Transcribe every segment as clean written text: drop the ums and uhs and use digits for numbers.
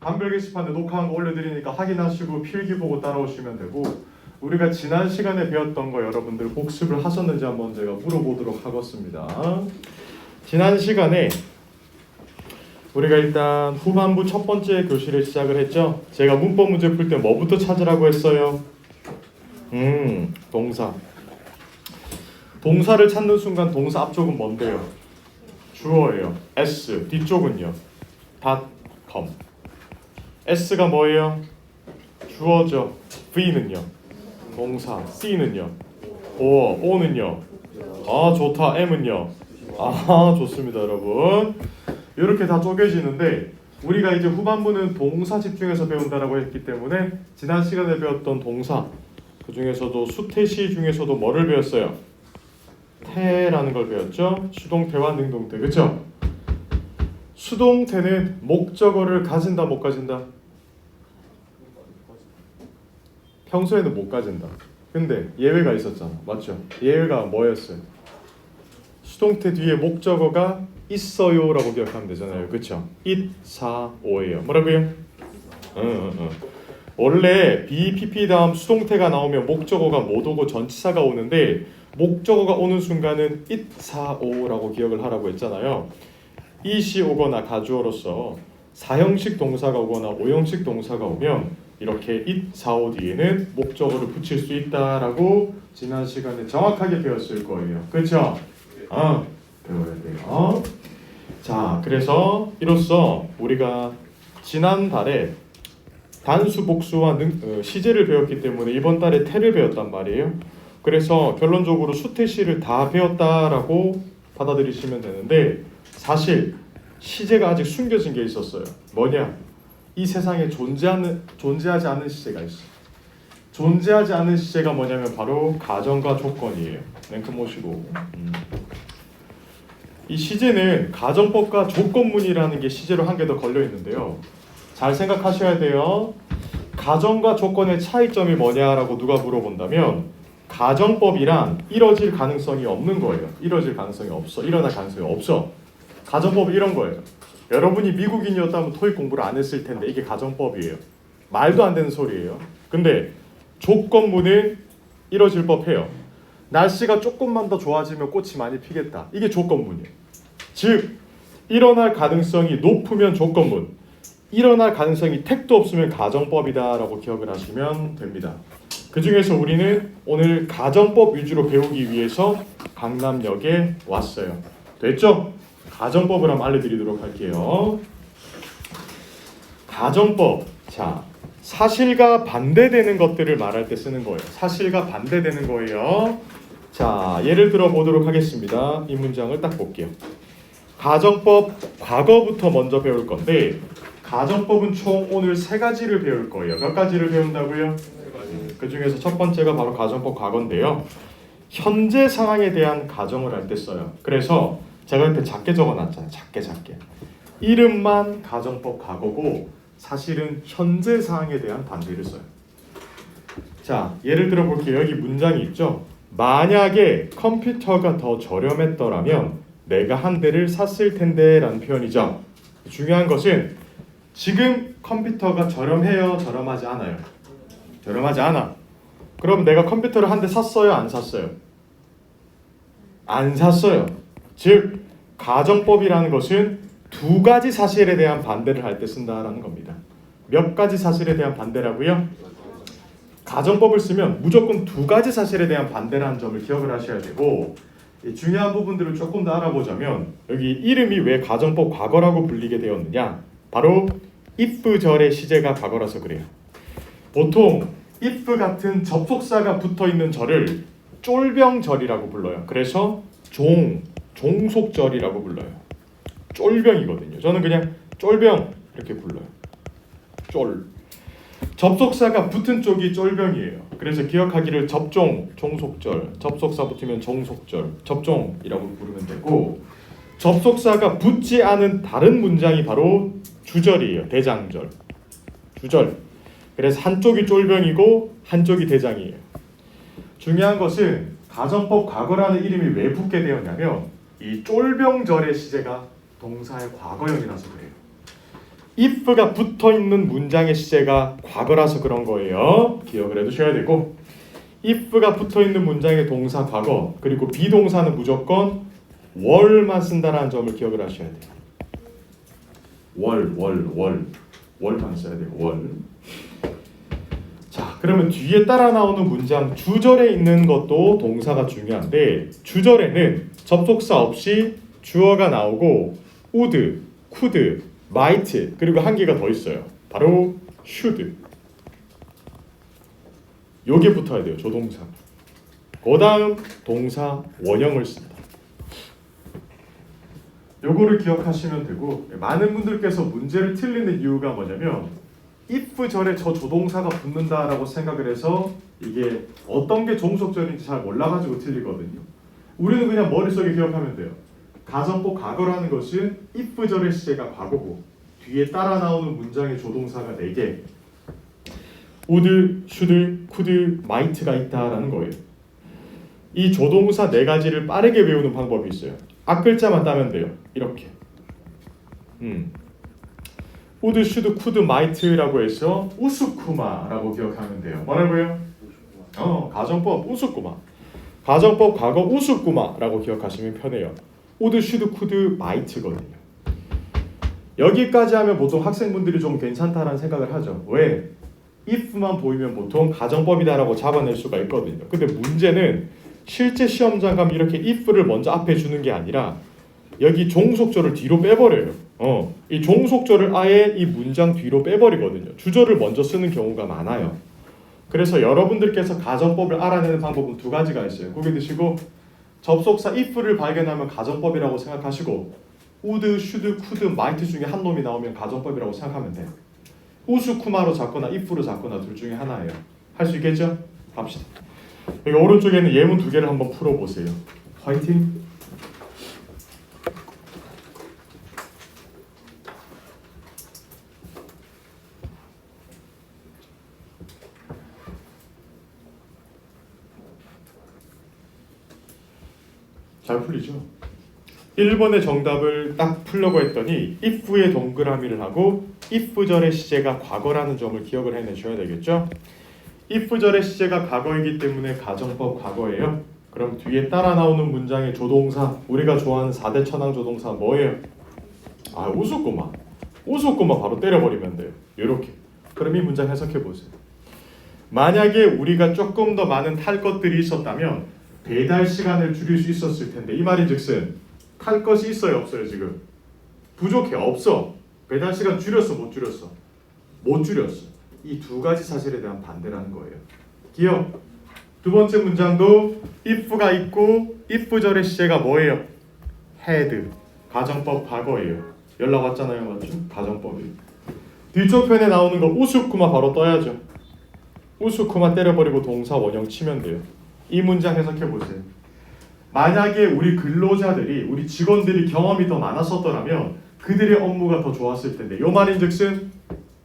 한글 게시판에 녹화한 거 올려드리니까 확인하시고 필기 보고 따라오시면 되고, 우리가 지난 시간에 배웠던 거 여러분들 복습을 하셨는지 한번 제가 물어보도록 하겠습니다. 지난 시간에 우리가 일단 후반부 첫 번째 교실을 시작을 했죠. 제가 문법 문제 풀 때 뭐부터 찾으라고 했어요? 동사. 동사를 찾는 순간 동사 앞쪽은 뭔데요? 주어예요. S. 뒤쪽은요? .com. S가 뭐예요? 주어죠. V는요? 동사. C는요? O는요? 아 좋다. M은요? 아 좋습니다 여러분. 이렇게 다 쪼개지는데, 우리가 이제 후반부는 동사 집중해서 배운다라고 했기 때문에 지난 시간에 배웠던 동사, 그 중에서도 수태시 중에서도 뭐를 배웠어요? 태라는 걸 배웠죠. 수동태와 능동태. 그렇죠? 수동태는 목적어를 가진다 못 가진다? 평소에는 못 가진다. 근데 예외가 있었잖아. 맞죠? 예외가 뭐였어요? 수동태 뒤에 목적어가 있어요 라고 기억하면 되잖아요. 그쵸? it, 사, 오예요. 뭐라고요? 원래 BPP 다음 수동태가 나오면 목적어가 못 오고 전치사가 오는데, 목적어가 오는 순간은 it, 사, 오라고 기억을 하라고 했잖아요. it이 오거나 가주어로서 사형식 동사가 오거나 오형식 동사가 오면 이렇게 it, 사, 오 뒤에는 목적어를 붙일 수 있다라고 지난 시간에 정확하게 배웠을 거예요. 그렇죠? 배워야 돼요. 자, 그래서 이로써 우리가 지난달에 단수, 복수와 시제를 배웠기 때문에 이번 달에 태를 배웠단 말이에요. 그래서 결론적으로 수태시를 다 배웠다라고 받아들이시면 되는데, 사실 시제가 아직 숨겨진 게 있었어요. 뭐냐? 이 세상에 존재하지 않는 시제가 있어요. 존재하지 않는 시제가 뭐냐면 바로 가정과 조건이에요. 랭크 모시고. 이 시제는 가정법과 조건문이라는 게 시제로 한 개 더 걸려 있는데요. 잘 생각하셔야 돼요. 가정과 조건의 차이점이 뭐냐라고 누가 물어본다면, 가정법이란 이뤄질 가능성이 없는 거예요. 이뤄질 가능성이 없어. 일어날 가능성이 없어. 가정법은 이런 거예요. 여러분이 미국인이었다면 토익 공부를 안 했을 텐데 이게 가정법이에요. 말도 안 되는 소리예요. 근데 조건문은 이뤄질 법해요. 날씨가 조금만 더 좋아지면 꽃이 많이 피겠다. 이게 조건문이에요. 즉 일어날 가능성이 높으면 조건문, 일어날 가능성이 택도 없으면 가정법이다라고 기억을 하시면 됩니다. 그 중에서 우리는 오늘 가정법 위주로 배우기 위해서 강남역에 왔어요. 됐죠? 가정법을 한번 알려드리도록 할게요. 가정법. 자, 사실과 반대되는 것들을 말할 때 쓰는 거예요. 사실과 반대되는 거예요. 자, 예를 들어 보도록 하겠습니다. 이 문장을 딱 볼게요. 가정법 과거부터 먼저 배울 건데, 가정법은 총 오늘 3가지를 배울 거예요. 몇 가지를 배운다고요? 그 중에서 첫 번째가 바로 가정법 과거인데요. 현재 상황에 대한 가정을 할 때 써요. 그래서 제가 이렇게 작게 적어놨잖아요. 작게. 이름만 가정법 과거고 사실은 현재 상황에 대한 반대를 써요. 자, 예를 들어 볼게요. 여기 문장이 있죠. 만약에 컴퓨터가 더 저렴했더라면 내가 한 대를 샀을 텐데 라는 표현이죠. 중요한 것은 지금 컴퓨터가 저렴해요? 저렴하지 않아요? 저렴하지 않아. 그럼 내가 컴퓨터를 한 대 샀어요? 안 샀어요? 안 샀어요. 즉 가정법이라는 것은 2가지 사실에 대한 반대를 할 때 쓴다라는 겁니다. 몇 가지 사실에 대한 반대라고요? 가정법을 쓰면 무조건 2가지 사실에 대한 반대라는 점을 기억을 하셔야 되고, 중요한 부분들을 조금 더 알아보자면 여기 이름이 왜 가정법 과거라고 불리게 되었느냐, 바로 if 절의 시제가 과거라서 그래요. 보통 if 같은 접속사가 붙어있는 절을 쫄병절이라고 불러요. 그래서 종속절이라고 불러요. 쫄병이거든요. 저는 그냥 쫄병 이렇게 불러요. 쫄. 접속사가 붙은 쪽이 쫄병이에요. 그래서 기억하기를 접종, 종속절, 접속사 붙으면 종속절, 접종이라고 부르면 되고, 접속사가 붙지 않은 다른 문장이 바로 주절이에요. 대장절, 주절. 그래서 한쪽이 쫄병이고 한쪽이 대장이에요. 중요한 것은 가정법 과거라는 이름이 왜 붙게 되었냐면 이 쫄병절의 시제가 동사의 과거형이라서 그래요. if가 붙어있는 문장의 시제가 과거라서 그런 거예요. 기억을 해두셔야 되고, if가 붙어있는 문장의 동사 과거, 그리고 비동사는 무조건 월만 쓴다라는 점을 기억을 하셔야 돼요. 월만 써야 돼요. 월. 자, 그러면 뒤에 따라 나오는 문장 주절에 있는 것도 동사가 중요한데, 주절에는 접속사 없이 주어가 나오고 would, could, might, 그리고 한 개가 더 있어요. 바로 should. 요게 붙어야 돼요. 조동사. 그 다음 동사 원형을 쓴다. 요거를 기억하시면 되고, 많은 분들께서 문제를 틀리는 이유가 뭐냐면 if 절에 저 조동사가 붙는다라고 생각을 해서 이게 어떤 게 종속절인지 잘 몰라가지고 틀리거든요. 우리는 그냥 머릿속에 기억하면 돼요. 가정법 과거라는 것은 if 절의 시제가 과거고 뒤에 따라 나오는 문장의 조동사가 4개, would, should, could, might가 있다라는 거예요. 이 조동사 4가지를 빠르게 외우는 방법이 있어요. 앞글자만 따면 돼요. 이렇게. would, should, could, might라고 해서 우스쿠마라고 기억하면 돼요. 뭐라고요? 가정법 우스쿠마. 가정법 과거 우스쿠마라고 기억하시면 편해요. would, should, could, might거든요. 여기까지 하면 보통 학생분들이 좀 괜찮다라는 생각을 하죠. 왜? if만 보이면 보통 가정법이다라고 잡아낼 수가 있거든요. 근데 문제는 실제 시험장 가면 이렇게 if를 먼저 앞에 주는 게 아니라 여기 종속절을 뒤로 빼버려요. 이 종속절을 아예 이 문장 뒤로 빼버리거든요. 주절을 먼저 쓰는 경우가 많아요. 그래서 여러분들께서 가정법을 알아내는 방법은 2가지가 있어요. 고개 드시고 접속사 if를 발견하면 가정법이라고 생각하시고 would, should, could, might 중에 한 놈이 나오면 가정법이라고 생각하면 돼요. 우스쿠마로 잡거나 if로 잡거나 둘 중에 하나예요. 할 수 있겠죠? 갑시다. 여기 오른쪽에는 예문 2개를 한번 풀어보세요. 화이팅! 잘 풀리죠? 1번의 정답을 딱 풀려고 했더니 if의 동그라미를 하고 if절의 시제가 과거라는 점을 기억을 해내셔야 되겠죠? if절의 시제가 과거이기 때문에 가정법 과거예요. 그럼 뒤에 따라 나오는 문장의 조동사, 우리가 좋아하는 4대 천왕 조동사 뭐예요? 우스쿠마. 우스쿠마 바로 때려버리면 돼요. 이렇게. 그럼 이 문장 해석해 보세요. 만약에 우리가 조금 더 많은 탈 것들이 있었다면 배달 시간을 줄일 수 있었을 텐데, 이 말인즉슨 탈 것이 있어요, 없어요? 지금 부족해. 없어. 배달 시간 줄였어, 못 줄였어? 못 줄였어. 이 2가지 사실에 대한 반대라는 거예요. 기억. 2번째 문장도 if가 있고 if절의 시제가 뭐예요? had. 가정법 과거예요. 연락 왔잖아요, 맞죠? 가정법이. 뒤쪽 편에 나오는 거 우스쿠마 바로 떠야죠. 우스쿠마 때려버리고 동사 원형 치면 돼요. 이 문장 해석해 보세요. 만약에 우리 근로자들이, 우리 직원들이 경험이 더 많았었더라면 그들의 업무가 더 좋았을 텐데, 요 말인즉슨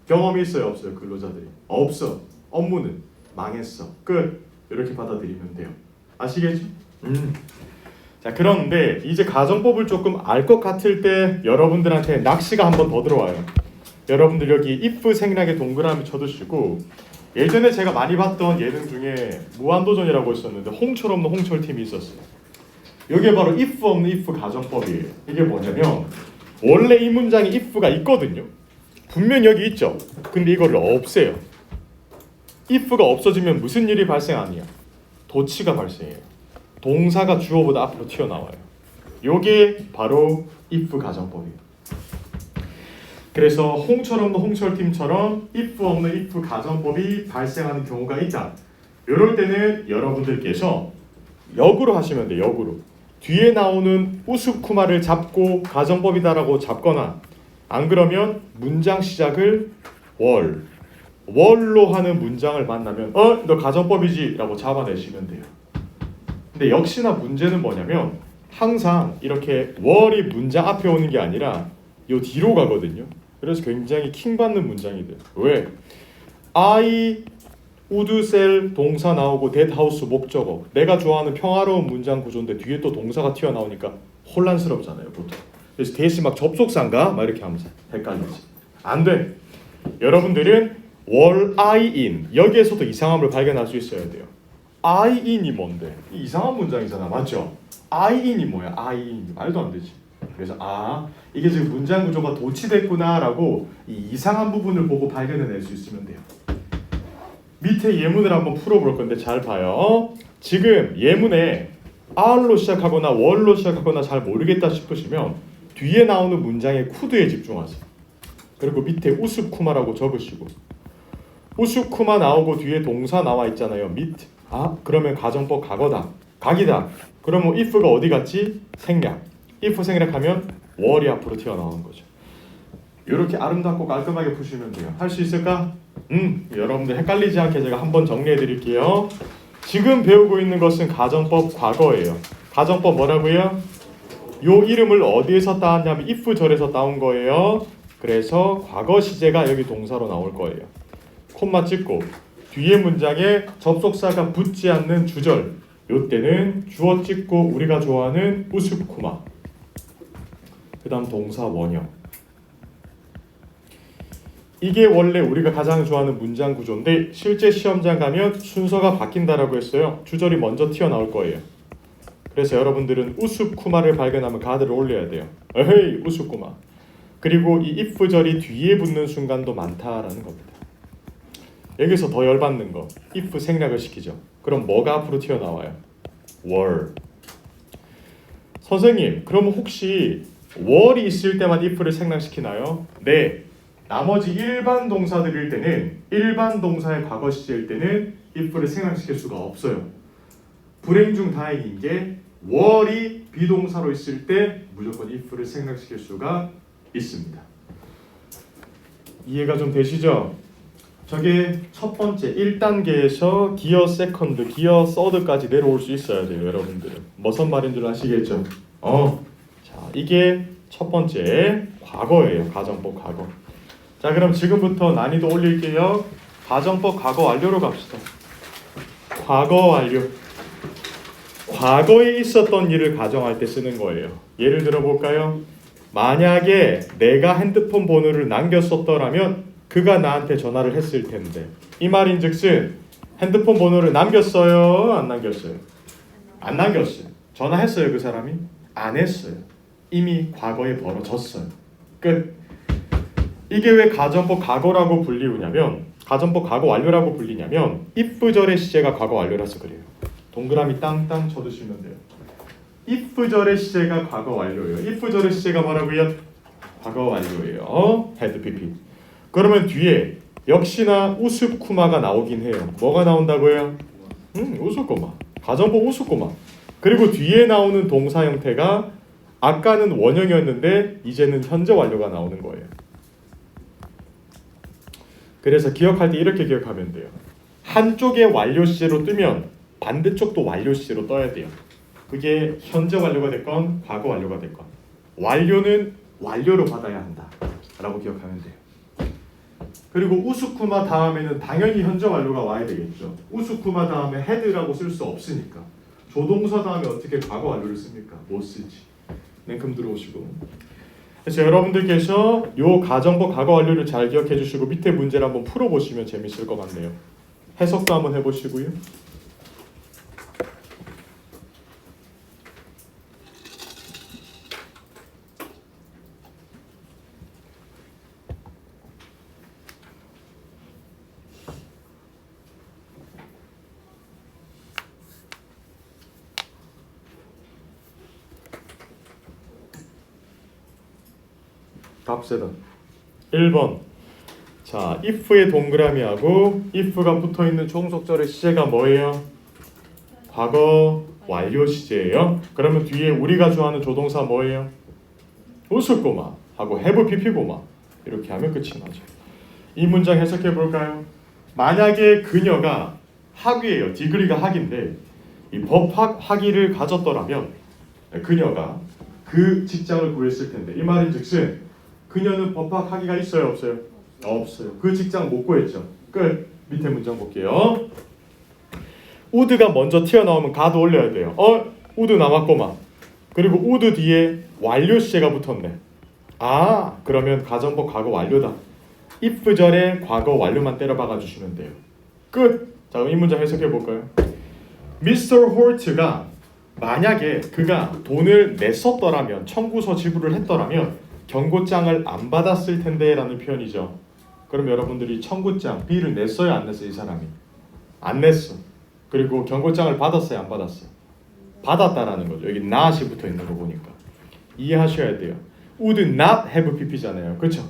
경험이 있어요, 없어요? 근로자들이 없어. 업무는 망했어. 끝. 이렇게 받아들이면 돼요. 아시겠죠? 자, 그런데 이제 가정법을 조금 알 것 같을 때 여러분들한테 낚시가 한 번 더 들어와요. 여러분들 여기 if 생략에 동그라미 쳐두시고, 예전에 제가 많이 봤던 예능 중에 무한도전이라고 있었는데 홍철 없는 홍철팀이 있었어요. 이게 바로 if 없는 if 가정법이에요. 이게 뭐냐면 원래 이 문장에 if가 있거든요. 분명 여기 있죠. 근데 이거를 없애요. if가 없어지면 무슨 일이 발생하냐? 도치가 발생해요. 동사가 주어보다 앞으로 튀어나와요. 이게 바로 if 가정법이에요. 그래서 홍철 없는 홍철팀처럼 if 없는 if 가정법이 발생하는 경우가 있다. 이럴 때는 여러분들께서 역으로 하시면 돼요. 역으로. 뒤에 나오는 우스쿠마를 잡고 가정법이다라고 잡거나, 안 그러면 문장 시작을 월로 하는 문장을 만나면 너 가정법이지 라고 잡아내시면 돼요. 근데 역시나 문제는 뭐냐면 항상 이렇게 월이 문장 앞에 오는 게 아니라 요 뒤로 가거든요. 그래서 굉장히 킹받는 문장이 돼요. 왜? I would sell 동사 나오고 that house 목적어, 내가 좋아하는 평화로운 문장 구조인데 뒤에 또 동사가 튀어나오니까 혼란스럽잖아요, 보통. 그래서 대신 막 접속사인가? 막 이렇게 하면서 헷갈리지. 안 돼. 여러분들은 were I in 여기에서도 이상함을 발견할 수 있어야 돼요. I in이 뭔데? 이상한 문장이잖아, 맞죠? I in이 뭐야? I in 말도 안 되지. 그래서 이게 지금 문장 구조가 도치됐구나라고 이 이상한 부분을 보고 발견해낼 수 있으면 돼요. 밑에 예문을 한번 풀어볼 건데 잘 봐요. 지금 예문에 are로 시작하거나 were로 시작하거나 잘 모르겠다 싶으시면 뒤에 나오는 문장의 coul드에 집중하세요. 그리고 밑에 우스쿠마라고 적으시고 우스쿠마 나오고 뒤에 동사 나와 있잖아요. meet. 그러면 가정법 과거다. 각이다. 그러면 if가 어디 갔지? 생략. if 생략하면 were이 앞으로 튀어나오는 거죠. 이렇게 아름답고 깔끔하게 푸시면 돼요. 할 수 있을까? 여러분들 헷갈리지 않게 제가 한번 정리해 드릴게요. 지금 배우고 있는 것은 가정법 과거예요. 가정법 뭐라고요? 요 이름을 어디에서 따왔냐면 if 절에서 따온 거예요. 그래서 과거 시제가 여기 동사로 나올 거예요. 콤마 찍고 뒤에 문장에 접속사가 붙지 않는 주절 요때는 주어 찍고 우리가 좋아하는 우스쿠마 그 다음 동사 원형 이게 원래 우리가 가장 좋아하는 문장 구조인데 실제 시험장 가면 순서가 바뀐다라고 했어요. 주절이 먼저 튀어나올 거예요. 그래서 여러분들은 우스쿠마를 발견하면 가드를 올려야 돼요. 에헤이 우스쿠마. 그리고 이 if절이 뒤에 붙는 순간도 많다라는 겁니다. 여기서 더 열받는 거 if 생략을 시키죠. 그럼 뭐가 앞으로 튀어나와요? were. 선생님 그럼 혹시 were이 있을 때만 if를 생략시키나요? 네. 나머지 일반 동사들일 때는 일반 동사의 과거 시제일 때는 if를 생략시킬 수가 없어요. 불행 중 다행인 게 were이 비동사로 있을 때 무조건 if를 생략시킬 수가 있습니다. 이해가 좀 되시죠? 저게 첫 번째 1단계에서 기어 세컨드, 기어 서드까지 내려올 수 있어야 돼요, 여러분들은. 무슨 말인 줄 아시겠죠? 자, 이게 첫 번째 과거예요. 가정법 과거. 자, 그럼 지금부터 난이도 올릴게요. 가정법 과거 완료로 갑시다. 과거 완료. 과거에 있었던 일을 가정할 때 쓰는 거예요. 예를 들어 볼까요? 만약에 내가 핸드폰 번호를 남겼었더라면 그가 나한테 전화를 했을 텐데 이 말인즉슨 핸드폰 번호를 남겼어요? 안 남겼어요? 안 남겼어요. 전화했어요 그 사람이? 안 했어요. 이미 과거에 벌어졌어요. 끝. 이게 왜 가정법 과거라고 불리우냐면 가정법 과거 완료라고 불리냐면 if절의 시제가 과거 완료라서 그래요. 동그라미 땅땅 쳐두시면 돼요. if절의 시제가 과거 완료예요. if절의 시제가 뭐라고요? 과거 완료예요. had pp. 그러면 뒤에 역시나 우스쿠마가 나오긴 해요. 뭐가 나온다고요? 우스쿠마. 가정법 우스쿠마. 그리고 뒤에 나오는 동사 형태가 아까는 원형이었는데 이제는 현재 완료가 나오는 거예요. 그래서 기억할 때 이렇게 기억하면 돼요. 한쪽에 완료 시제로 뜨면 반대쪽도 완료 시제로 떠야 돼요. 그게 현재 완료가 됐건 과거 완료가 됐건 완료는 완료로 받아야 한다 라고 기억하면 돼요. 그리고 우스쿠마 다음에는 당연히 현재 완료가 와야 되겠죠. 우스쿠마 다음에 had라고 쓸 수 없으니까 조동사 다음에 어떻게 과거 완료를 씁니까? 못 쓰지. 냉큼 들어오시고. 그래서 여러분들께서 요 가정법 과거 완료를 잘 기억해 주시고 밑에 문제를 한번 풀어보시면 재밌을 것 같네요. 해석도 한번 해보시고요. 답세다. 1번. 자, if의 동그라미하고 if가 붙어있는 종속절의 시제가 뭐예요? 과거 완료 시제예요. 그러면 뒤에 우리가 좋아하는 조동사 뭐예요? 우스꼬마 하고 have pp고마 이렇게 하면 끝이 나죠. 이 문장 해석해 볼까요? 만약에 그녀가 학위예요. 디그리가 학인데 이 법학 학위를 가졌더라면 그녀가 그 직장을 구했을 텐데 이 말인즉슨 그녀는 법학 학위가 있어요, 없어요? 없어요. 그 직장 못 구했죠. 끝. 밑에 문장 볼게요. 우드가 먼저 튀어나오면 가드 올려야 돼요. 우드 남았고만. 그리고 우드 뒤에 완료 시제가 붙었네. 그러면 가정법 과거 완료다. if절의 과거 완료만 때려 박아 주시면 돼요. 끝. 자, 그럼 이 문장 해석해 볼까요? 미스터 홀트가 만약에 그가 돈을 냈었더라면, 청구서 지불을 했더라면 경고장을 안 받았을 텐데 라는 표현이죠. 그럼 여러분들이 청구장 B를 냈어요, 안 냈어요? 이 사람이 안 냈어. 그리고 경고장을 받았어요, 안 받았어요? 받았다라는 거죠. 여기 not이 붙어 있는 거 보니까 이해하셔야 돼요. would not have pp잖아요. 그렇죠?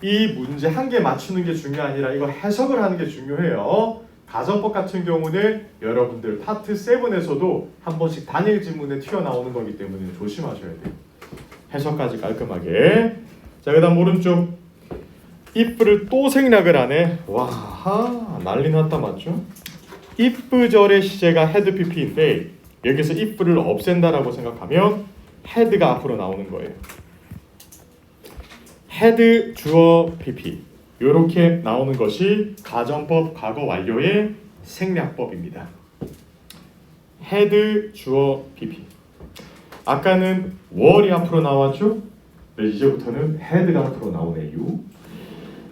이 문제 한 개 맞추는 게 중요한 아니라 이거 해석을 하는 게 중요해요. 가정법 같은 경우는 여러분들 파트 7에서도 한 번씩 단일 지문에 튀어나오는 거기 때문에 조심하셔야 돼요. 해석까지 깔끔하게. 자, 그 다음 오른쪽 if를 또 생략을 하네. 와, 난리 났다. 맞죠? if절의 시제가 had pp인데 여기서 if를 없앤다라고 생각하면 had가 앞으로 나오는 거예요. had 주어 pp 이렇게 나오는 것이 가정법 과거 완료의 생략법입니다. had 주어 pp. 아까는 were이 앞으로 나왔죠? 네, 이제부터는 had가 앞으로 나오네요.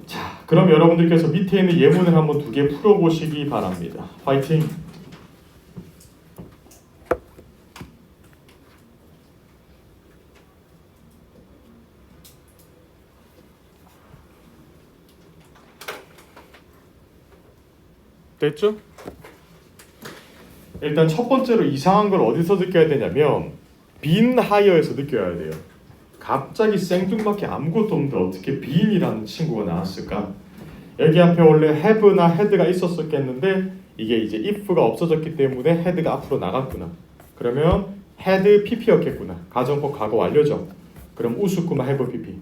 자, 그럼 여러분들께서 밑에 있는 예문을 한번 두 개 풀어보시기 바랍니다. 파이팅! 됐죠? 일단 첫 번째로 이상한 걸 어디서 느껴야 되냐면 빈 하여에서 느껴야 돼요. 갑자기 생뚱맞게 아무것도 없는데 어떻게 빈이라는 친구가 나왔을까? 여기 앞에 원래 have나 had가 있었겠는데 이게 이제 if가 없어졌기 때문에 had가 앞으로 나갔구나. 그러면 had pp였겠구나. 가정법 과거 완료죠. 그럼 우스쿠마 have pp.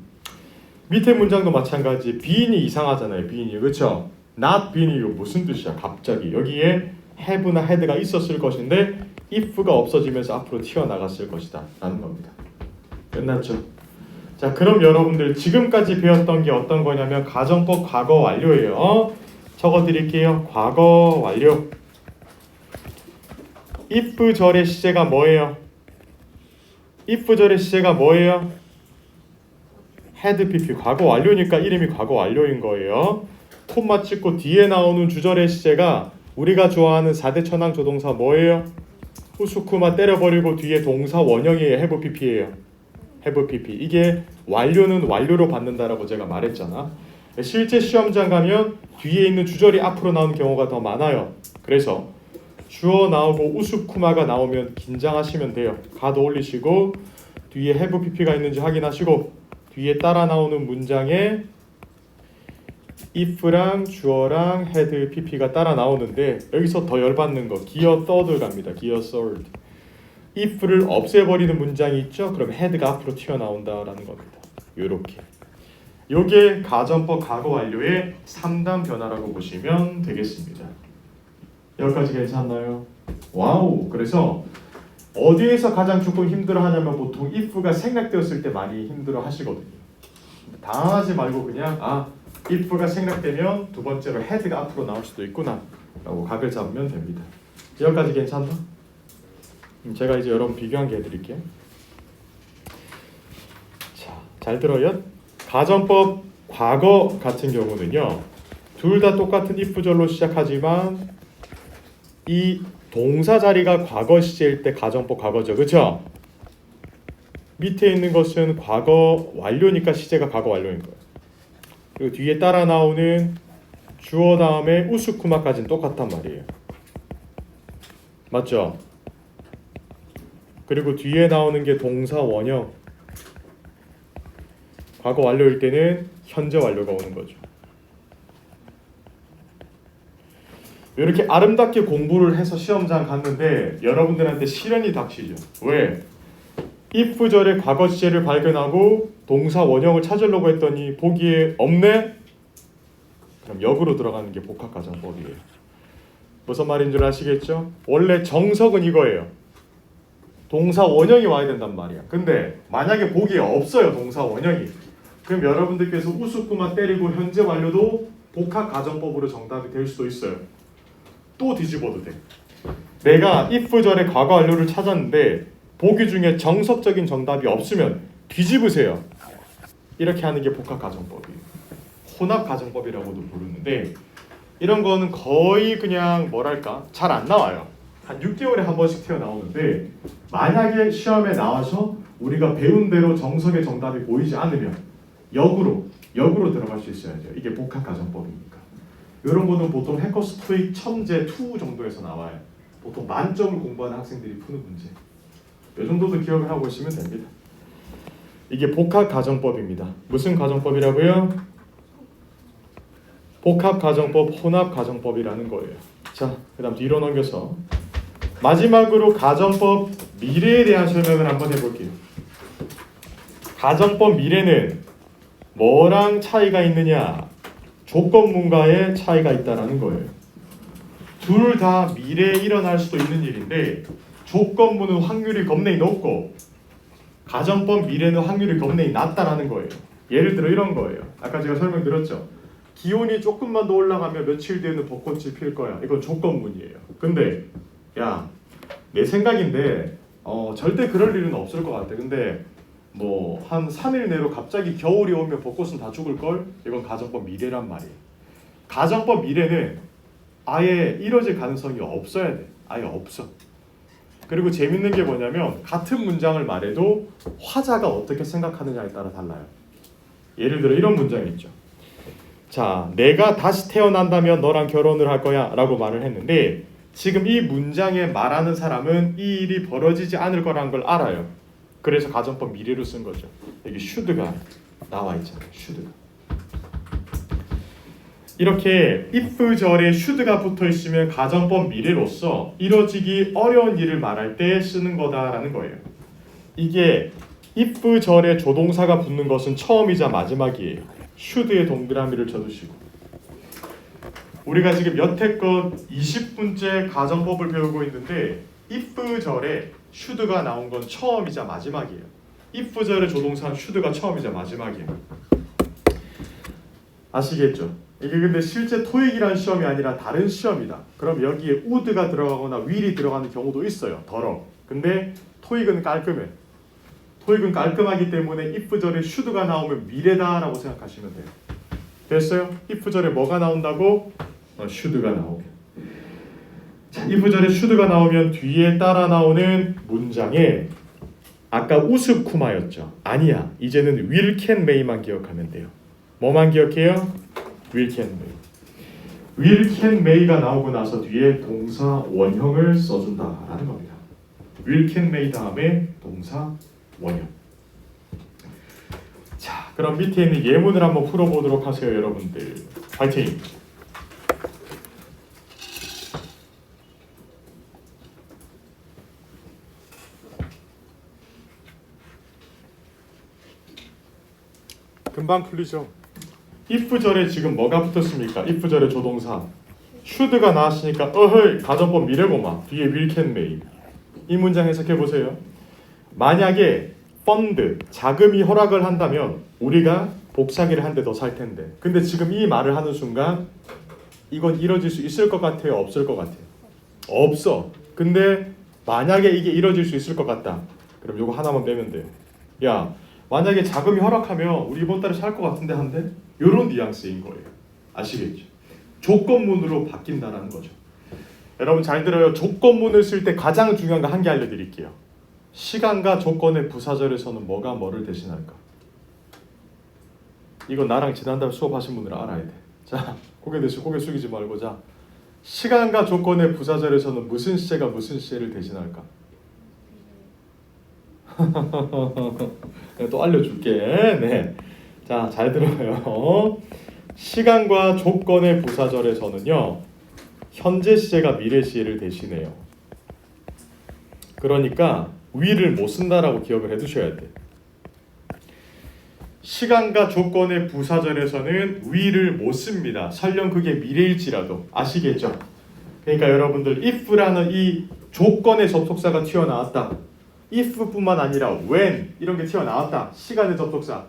밑에 문장도 마찬가지. 빈이 이상하잖아요. 빈이. 그렇죠? not 빈이 이거 무슨 뜻이야? 갑자기 여기에 have나 had가 있었을 것인데 if가 없어지면서 앞으로 튀어나갔을 것이다 라는 겁니다. 끝났죠? 자, 그럼 여러분들 지금까지 배웠던 게 어떤 거냐면 가정법 과거 완료예요. 적어드릴게요. 과거 완료. if절의 시제가 뭐예요? if절의 시제가 뭐예요? had pp. 과거 완료니까 이름이 과거 완료인 거예요. 콤마 찍고 뒤에 나오는 주절의 시제가 우리가 좋아하는 4대 천왕 조동사 뭐예요? 우스쿠마 때려버리고 뒤에 동사 원형이에요. have pp예요. have pp. 이게 완료는 완료로 받는다라고 제가 말했잖아. 실제 시험장 가면 뒤에 있는 주절이 앞으로 나오는 경우가 더 많아요. 그래서 주어 나오고 우스쿠마가 나오면 긴장하시면 돼요. 가도 올리시고 뒤에 have pp가 있는지 확인하시고 뒤에 따라 나오는 문장에 if랑 주어랑 had pp가 따라 나오는데 여기서 더 열받는 거 기어 third 갑니다. 기어 third. if를 없애버리는 문장이 있죠. 그럼 had가 앞으로 튀어나온다라는 겁니다. 요렇게. 요게 가정법 과거 완료의 3단 변화라고 보시면 되겠습니다. 여기까지 괜찮나요? 와우. 그래서 어디에서 가장 조금 힘들어하냐면 보통 if가 생략되었을 때 많이 힘들어하시거든요. 당황하지 말고 그냥 if가 생략되면 두 번째로 had가 앞으로 나올 수도 있구나 라고 각을 잡으면 됩니다. 여기까지 괜찮나? 제가 이제 여러분 비교한 게 해드릴게요. 자, 잘 들어요? 가정법 과거 같은 경우는요, 둘 다 똑같은 if절로 시작하지만 이 동사 자리가 과거 시제일 때 가정법 과거죠, 그렇죠? 밑에 있는 것은 과거 완료니까 시제가 과거 완료인 거예요. 그리고 뒤에 따라 나오는 주어 다음에 우스쿠마까지는 똑같단 말이에요. 맞죠? 그리고 뒤에 나오는 게 동사 원형. 과거 완료일 때는 현재 완료가 오는 거죠. 이렇게 아름답게 공부를 해서 시험장 갔는데 여러분들한테 시련이 닥치죠. 왜? if절의 과거 시제를 발견하고 동사 원형을 찾으려고 했더니 보기에 없네? 그럼 역으로 들어가는 게 복합가정법이에요. 무슨 말인 줄 아시겠죠? 원래 정석은 이거예요. 동사 원형이 와야 된단 말이야. 근데 만약에 보기에 없어요. 동사 원형이. 그럼 여러분들께서 우스쿠마 때리고 현재 완료도 복합가정법으로 정답이 될 수도 있어요. 또 뒤집어도 돼. 내가 if절의 과거 완료를 찾았는데 보기 중에 정석적인 정답이 없으면 뒤집으세요. 이렇게 하는 게 복합가정법이에요. 혼합 가정법이라고도 부르는데 이런 거는 거의 그냥 뭐랄까 잘 안 나와요. 한 6개월에 한 번씩 튀어나오는데 만약에 시험에 나와서 우리가 배운 대로 정석의 정답이 보이지 않으면 역으로 들어갈 수 있어야죠. 이게 복합 가정법이니까. 이런 거는 보통 해커스 토익 첨제 2 정도에서 나와요. 보통 만점을 공부하는 학생들이 푸는 문제. 이 정도도 기억을 하고 있으면 됩니다. 이게 복합 가정법입니다. 무슨 가정법이라고요? 복합 가정법, 혼합 가정법이라는 거예요. 자, 그다음 뒤로 넘겨서 마지막으로 가정법 미래에 대한 설명을 한번 해볼게요. 가정법 미래는 뭐랑 차이가 있느냐? 조건문과의 차이가 있다라는 거예요. 둘 다 미래에 일어날 수도 있는 일인데 조건문은 확률이 겁내기 높고 가정법 미래는 확률이 겁내기 낮다라는 거예요. 예를 들어 이런 거예요. 아까 제가 설명드렸죠. 기온이 조금만 더 올라가면 며칠 뒤에는 벚꽃이 필 거야. 이건 조건문이에요. 근데 야, 내 생각인데 절대 그럴 일은 없을 것 같아. 근데 뭐 한 3일 내로 갑자기 겨울이 오면 벚꽃은 다 죽을 걸? 이건 가정법 미래란 말이에요. 가정법 미래는 아예 이뤄질 가능성이 없어야 돼. 아예 없어. 그리고 재밌는 게 뭐냐면 같은 문장을 말해도 화자가 어떻게 생각하느냐에 따라 달라요. 예를 들어 이런 문장이 있죠. 자, 내가 다시 태어난다면 너랑 결혼을 할 거야 라고 말을 했는데 지금 이 문장에 말하는 사람은 이 일이 벌어지지 않을 거라는 걸 알아요. 그래서 가정법 미래로 쓴 거죠. 여기 should가 나와 있잖아요. should가. 이렇게 if 절에 should가 붙어 있으면 가정법 미래로서 이뤄지기 어려운 일을 말할 때 쓰는 거다라는 거예요. 이게 if 절에 조동사가 붙는 것은 처음이자 마지막이에요. should의 동그라미를 쳐두시고 우리가 지금 여태껏 20분째 가정법을 배우고 있는데 if 절에 should가 나온 건 처음이자 마지막이에요. if 절의 조동사는 should가 처음이자 마지막이에요. 아시겠죠? 이게 근데 실제 토익이라는 시험이 아니라 다른 시험이다. 그럼 여기에 would가 들어가거나 will이 들어가는 경우도 있어요. 덜어. 근데 토익은 깔끔해. 토익은 깔끔하기 때문에 if 절에 should가 나오면 미래다라고 생각하시면 돼요. 됐어요? if 절에 뭐가 나온다고? should가 나오게. 자, if 절에 should가 나오면 뒤에 따라 나오는 문장에 아까 우스쿠마였죠. 아니야. 이제는 will, can, may만 기억하면 돼요. 뭐만 기억해요? will, can, may. will, can, may가 나오고 나서 뒤에 동사 원형을 써준다라는 겁니다. will, can, may 다음에 동사 원형. 자, 그럼 밑에 있는 예문을 한번 풀어보도록 하세요, 여러분들. 파이팅! 금방 풀리죠? if 절에 지금 뭐가 붙었습니까? if 절에 조동사 should가 나왔으니까 어허이 가정법 미래고마 뒤에 will, can, may. 이 문장 해석해 보세요. 만약에 펀드 자금이 허락을 한다면 우리가 복사기를 한 대 더 살 텐데 근데 지금 이 말을 하는 순간 이건 이뤄질 수 있을 것 같아요? 없을 것 같아요? 없어. 근데 만약에 이게 이뤄질 수 있을 것 같다. 그럼 이거 하나만 빼면 돼요. 야, 만약에 자금이 허락하면 우리 이번 달에 살 것 같은데 한데? 이런 뉘앙스인 거예요. 아시겠죠? 조건문으로 바뀐다는 거죠. 여러분 잘 들어요. 조건문을 쓸 때 가장 중요한 거 한 개 알려드릴게요. 시간과 조건의 부사절에서는 뭐가 뭐를 대신할까? 이거 나랑 지난달 수업하신 분들 알아야 돼. 자, 고개 숙이지 말고 자. 시간과 조건의 부사절에서는 무슨 시제가 무슨 시제를 대신할까? 또 알려줄게. 네. 자, 잘 들어요. 시간과 조건의 부사절에서는요. 현재 시제가 미래 시제를 대신해요. 그러니까 will을 못 쓴다라고 기억을 해두셔야 돼. 시간과 조건의 부사절에서는 will을 못 씁니다. 설령 그게 미래일지라도. 아시겠죠? 그러니까 여러분들 if라는 이 조건의 접속사가 튀어나왔다. if뿐만 아니라 when 이런 게 튀어나왔다. 시간의 접속사.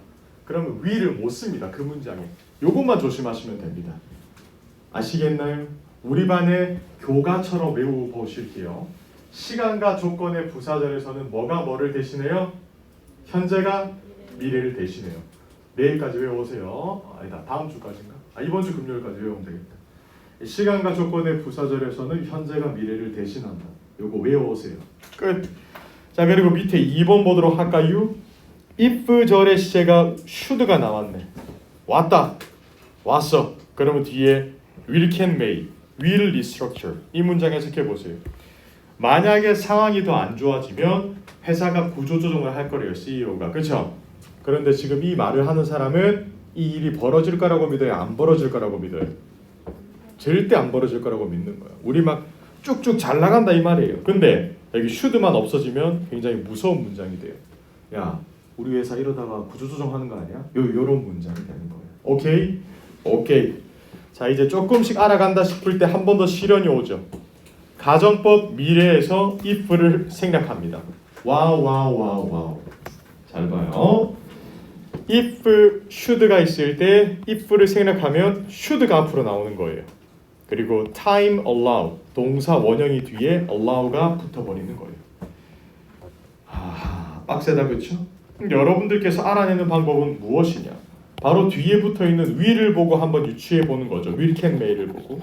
그러면 will을 못 씁니다. 그 문장에. 요것만 조심하시면 됩니다. 아시겠나요? 우리 반의 교과처럼 외워보실게요. 시간과 조건의 부사절에서는 뭐가 뭐를 대신해요? 현재가 미래를 대신해요. 내일까지 외워오세요. 아니다, 다음 주까지인가? 이번 주 금요일까지 외우면 되겠다. 시간과 조건의 부사절에서는 현재가 미래를 대신한다. 요거 외워오세요. 끝. 자, 그리고 밑에 2번 보도록 할까요? if 절의 시제가 should가 나왔네. 왔다. 왔어. 그러면 뒤에 will, can, may, will restructure 이 문장 해석해 보세요. 만약에 상황이 더 안 좋아지면 회사가 구조조정을 할 거래요. CEO가. 그렇죠? 그런데 지금 이 말을 하는 사람은 이 일이 벌어질 거라고 믿어요? 안 벌어질 거라고 믿어요? 절대 안 벌어질 거라고 믿는 거야. 우리 막 쭉쭉 잘 나간다 이 말이에요. 근데 여기 should만 없어지면 굉장히 무서운 문장이 돼요. 야, 우리 회사 이러다가 구조조정하는 거 아니야? 요런 문장이 되는 거예요. 오케이? 오케이. 자, 이제 조금씩 알아간다 싶을 때 한 번 더 실현이 오죠. 가정법 미래에서 if를 생략합니다. 와우. 잘 봐요. if should가 있을 때 if를 생략하면 should가 앞으로 나오는 거예요. 그리고 time allow 동사 원형이 뒤에 allow가 붙어버리는 거예요. 빡세다 그렇죠? 여러분들께서 알아내는 방법은 무엇이냐? 바로 뒤에 붙어있는 will을 보고 한번 유추해 보는 거죠. will, can, may를 보고.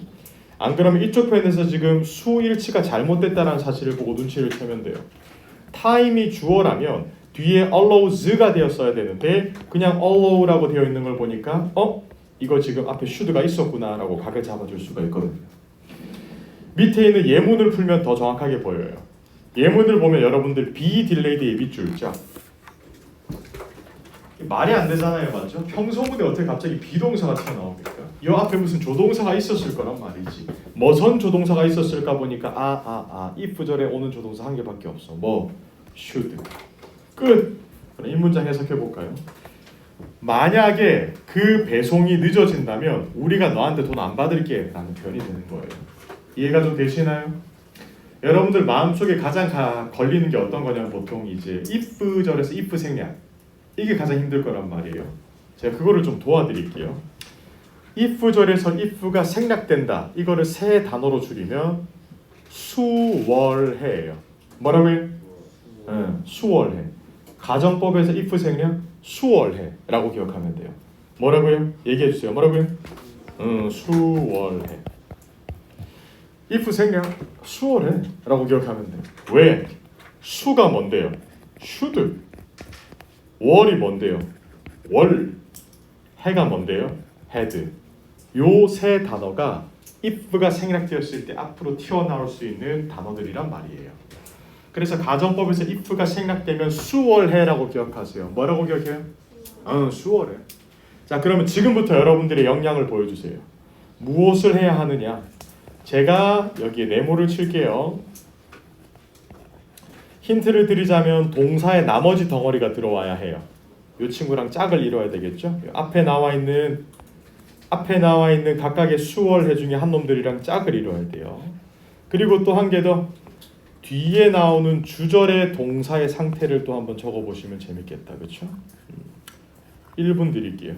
안 그러면 이쪽 편에서 지금 수일치가 잘못됐다는 사실을 보고 눈치를 채면 돼요. time이 주어라면 뒤에 allows가 되었어야 되는데 그냥 allow라고 되어 있는 걸 보니까 이거 지금 앞에 should가 있었구나 라고 각을 잡아줄 수가 있거든요. 밑에 있는 예문을 풀면 더 정확하게 보여요. 예문을 보면 여러분들 be delayed의 밑줄자 말이 안 되잖아요, 맞죠? 평소문에 어떻게 갑자기 비동사가 튀어나옵니까? 이 앞에 무슨 조동사가 있었을 거란 말이지. 뭐선 조동사가 있었을까 보니까 if 절에 오는 조동사 한 개밖에 없어. 뭐 should. 끝. 그럼 이 문장 해석해 볼까요? 만약에 그 배송이 늦어진다면 우리가 너한테 돈 안 받을게 라는 표현이 되는 거예요. 이해가 좀 되시나요? 여러분들 마음속에 가장 걸리는 게 어떤 거냐면 보통 이제 if 절에서 if 생략 이게 가장 힘들 거란 말이에요. 제가 그거를 좀 도와드릴게요. if 절에서 if가 생략된다. 이거를 세 단어로 줄이면 수월해예요. 뭐라고요? 수월해. 가정법에서 if 생략 수월해라고 기억하면 돼요. 뭐라고요? 얘기해 주세요. 뭐라고요? 수월해. if 생략 수월해라고 기억하면 돼요. 왜? 수가 뭔데요? should. 월이 뭔데요? 월. 해가 뭔데요? had. 요 세 단어가 if가 생략되었을 때 앞으로 튀어나올 수 있는 단어들이란 말이에요. 그래서 가정법에서 if가 생략되면 수월해라고 기억하세요. 뭐라고 기억해요? 수월해. 자, 그러면 지금부터 여러분들의 역량을 보여주세요. 무엇을 해야 하느냐? 제가 여기에 네모를 칠게요. 힌트를 드리자면 동사의 나머지 덩어리가 들어와야 해요. 이 친구랑 짝을 이뤄야 되겠죠? 앞에 나와 있는 각각의 수월해 중에 한 놈들이랑 짝을 이뤄야 돼요. 그리고 또 한 개 더 뒤에 나오는 주절의 동사의 상태를 또 한번 적어보시면 재밌겠다. 그렇죠? 1분 드릴게요.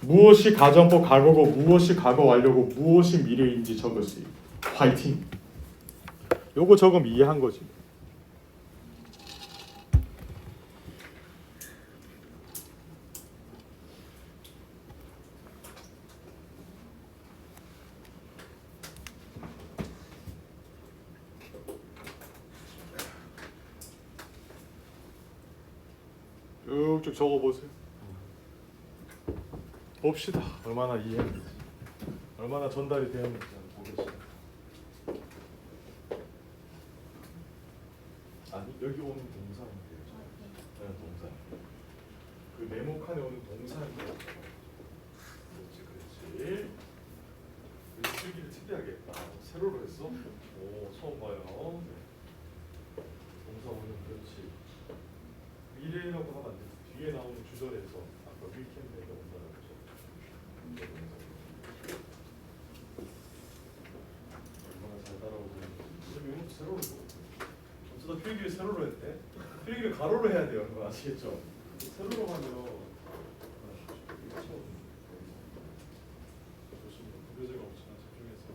무엇이 가정법 과거고 무엇이 과거 완료고 무엇이 미래인지 적으세요. 화이팅! 요거 적으면 이해한 거지. 쭉쭉 적어보세요. 봅시다. 얼마나 이해했는지, 얼마나 전달이 되었는지 보겠습니다. 아니, 여기 오는 동사인데요. 네, 동사. 그 네모 칸에 오는 동사인데요. 그렇지. 실기를 특이하게 세로로 했어? 오, 처음 봐요. 네. 동사 오는 그렇지. 미래라고 하면 안 돼. 뒤에 나오는 주절에서 아까 위켄드가 온다고 했죠. 얼마나 잘 따라오고 있는지. 이거 세로로 줘. 어쩌다 필기를 세로로 했대. 필기를 가로로 해야 돼요. 그거 아시겠죠? 세로로 하면 좋습니다. 구별제가 없지만 집중해서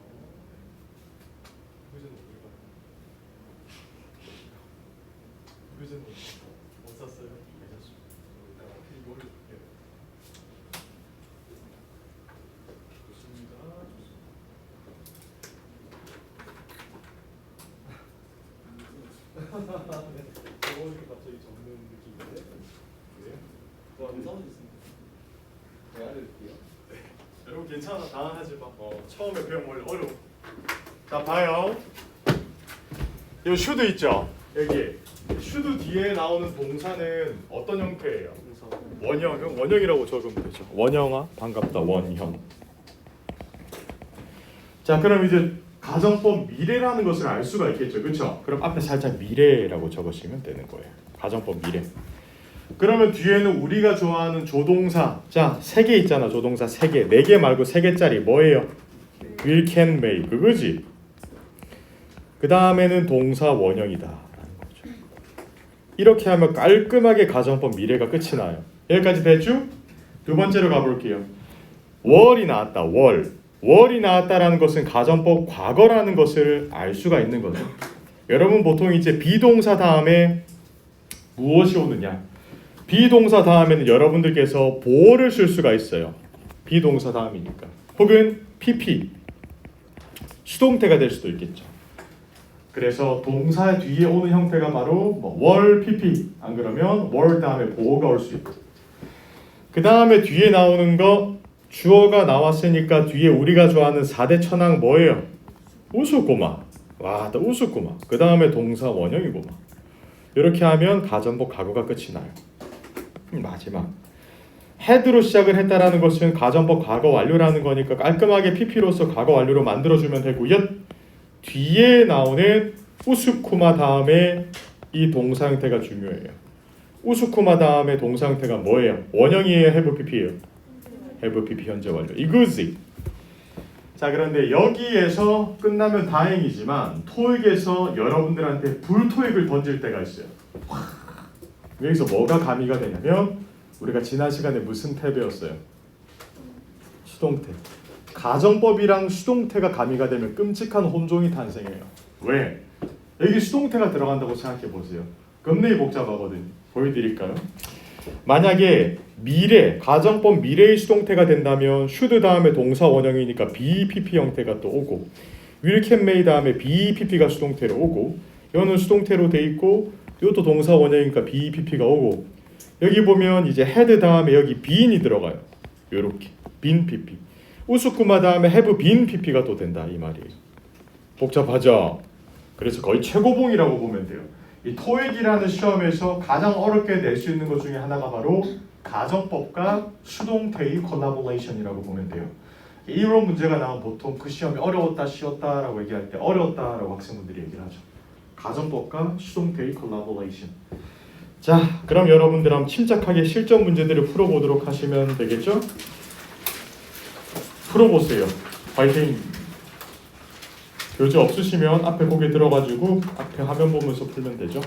구별제는 우리가 구별제는 못 샀어요? 괜찮습니다. 이거 올려줄게요. 갑자기 적는 느낌인데. 그래요? 안 싸우셨습니다. 제가 알려드릴게요. 여러분 괜찮아. 당황하지 마. 처음에 배우면 원래 어려워. 자 봐요. 이 슈드 있죠? 여기 슈드 뒤에 나오는 동사는 어떤 형태예요? 원형. 원형이라고 적으면 되죠. 원형아 반갑다. 원형. 자 그럼 이제 가정법 미래라는 것을 알 수가 있겠죠. 그렇죠? 그럼 앞에 살짝 미래라고 적으시면 되는 거예요. 가정법 미래. 그러면 뒤에는 우리가 좋아하는 조동사. 자, 3개 있잖아. 조동사 3개. 4개 말고 3개짜리 뭐예요? will, can, may. 그거지? 그 다음에는 동사 원형이다 라는 거죠. 이렇게 하면 깔끔하게 가정법 미래가 끝이 나요. 여기까지 됐죠? 두 번째로 가볼게요. 월이 나왔다. 월이 나왔다라는 것은 가정법 과거라는 것을 알 수가 있는 거죠. 여러분 보통 이제 비동사 다음에 무엇이 오느냐? 비동사 다음에는 여러분들께서 보어를 쓸 수가 있어요. 비동사 다음이니까. 혹은 PP 수동태가 될 수도 있겠죠. 그래서 동사 뒤에 오는 형태가 바로 월 PP 안 그러면 월 다음에 보어가 올 수 있고 그 다음에 뒤에 나오는 거 주어가 나왔으니까 뒤에 우리가 좋아하는 4대 천왕 뭐예요? 우수고마. 와, 또 우수고마. 그 다음에 동사 원형이고마. 이렇게 하면 가정법 과거가 끝이 나요. 마지막 had로 시작을 했다라는 것은 가정법 과거 완료라는 거니까 깔끔하게 PP로서 과거 완료로 만들어주면 되고요. 뒤에 나오는 우스쿠마 다음에 이 동사 형태가 중요해요. 우스쿠마 다음에 동사 형태가 뭐예요? 원형이에요? have PP예요? have PP 현재 완료. 이거지. 자 그런데 여기에서 끝나면 다행이지만 토익에서 여러분들한테 불토익을 던질 때가 있어요. 여기서 뭐가 가미가 되냐면 우리가 지난 시간에 무슨 태 배웠어요? 수동태. 가정법이랑 수동태가 가미가 되면 끔찍한 혼종이 탄생해요. 왜? 여기 수동태가 들어간다고 생각해 보세요. 겁내기 복잡하거든요. 보여드릴까요? 만약에 미래, 가정법 미래의 수동태가 된다면 should 다음에 동사 원형이니까 BPP 형태가 또 오고 will, can, may 다음에 BPP가 수동태로 오고 이거는 수동태로 돼 있고 이것도 동사 원형이니까 BPP가 오고 여기 보면 이제 had 다음에 여기 being이 들어가요. 요렇게 been PP 우스쿠마 다음에 have been PP가 또 된다 이 말이에요. 복잡하죠? 그래서 거의 최고봉이라고 보면 돼요. 이 토익이라는 시험에서 가장 어렵게 낼 수 있는 것 중에 하나가 바로 가정법과 수동태의 콜라보레이션이라고 보면 돼요. 이런 문제가 나오면 보통 그 시험이 어려웠다 쉬웠다라고 얘기할 때 어려웠다라고 학생분들이 얘기를 하죠. 가정법과 수동태의 콜라보레이션. 자 그럼 여러분들 한번 침착하게 실전 문제들을 풀어보도록 하시면 되겠죠? 풀어보세요. 파이팅! 교재 없으시면 앞에 고개 들어가지고 앞에 화면 보면서 풀면 되죠.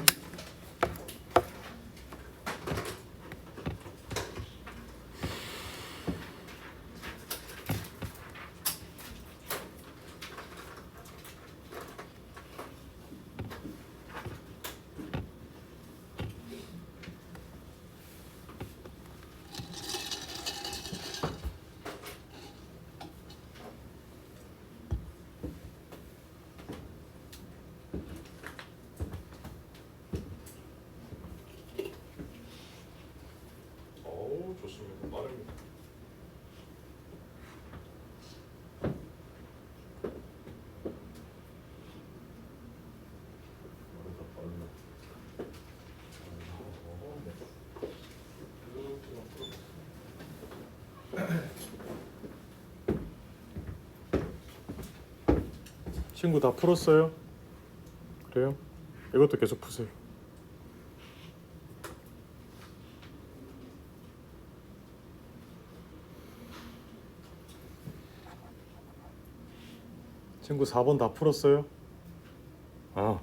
좋습니다. 빠릅니다. 친구 다 풀었어요? 그래요? 이것도 계속 푸세요. 친구 4번 다 풀었어요? 아.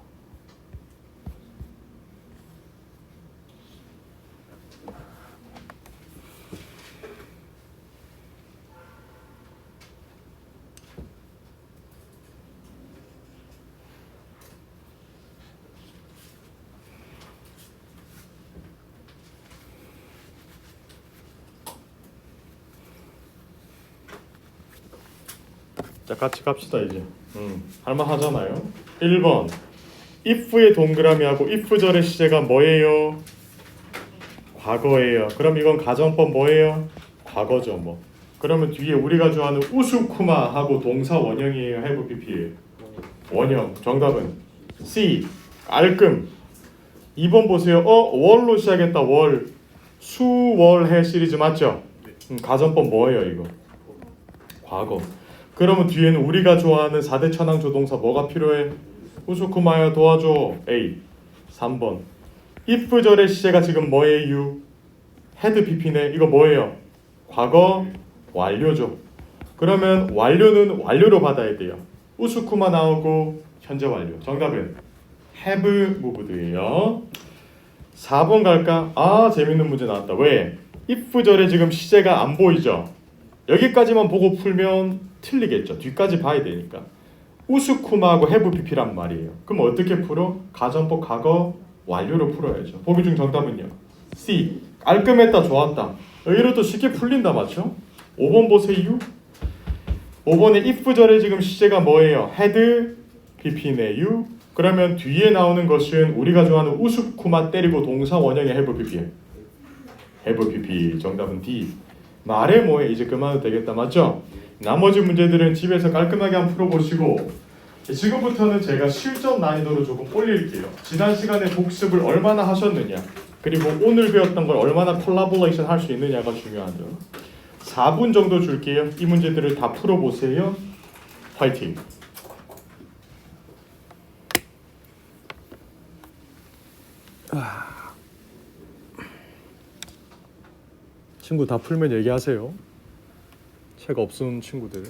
자 같이 갑시다 이제. 할만하잖아요. 1번 if의 동그라미하고 if절의 시제가 뭐예요? 과거예요. 그럼 이건 가정법 뭐예요? 과거죠 뭐. 그러면 뒤에 우리가 좋아하는 우스쿠마하고 동사 원형이에요, have pp예요? 원형. 정답은 C. 깔끔. 2번 보세요. 월로 시작했다. 월. 수월해 시리즈 맞죠? 가정법 뭐예요 이거? 과거. 그러면 뒤에는 우리가 좋아하는 4대 천왕 조동사 뭐가 필요해? 우스쿠마야 도와줘. A. 3번. if절의 시제가 지금 뭐예요? had pp네. 이거 뭐예요? 과거 완료죠. 그러면 완료는 완료로 받아야 돼요. 우스쿠마 나오고 현재 완료. 정답은 have moved예요. 4번 갈까? 아 재밌는 문제 나왔다. 왜? if절에 지금 시제가 안 보이죠? 여기까지만 보고 풀면 틀리겠죠. 뒤까지 봐야 되니까. 우스쿠마하고 have pp란 말이에요. 그럼 어떻게 풀어? 가정법 과거 완료로 풀어야죠. 보기 중 정답은요. C. 깔끔했다 좋았다. 이것도 쉽게 풀린다 맞죠? 5번 보세요. 5번에 if절에 지금 시제가 뭐예요? had pp네요. 그러면 뒤에 나오는 것은 우리가 좋아하는 우스쿠마 때리고 동사 원형의 have pp예요. have pp. 정답은 D. 말해 뭐해. 이제 그만도 되겠다 맞죠? 나머지 문제들은 집에서 깔끔하게 한번 풀어보시고 지금부터는 제가 실전 난이도를 조금 올릴게요. 지난 시간에 복습을 얼마나 하셨느냐 그리고 오늘 배웠던 걸 얼마나 콜라보레이션 할 수 있느냐가 중요하죠. 4분 정도 줄게요. 이 문제들을 다 풀어보세요. 화이팅! 친구 다 풀면 얘기하세요. 책 없은 친구들.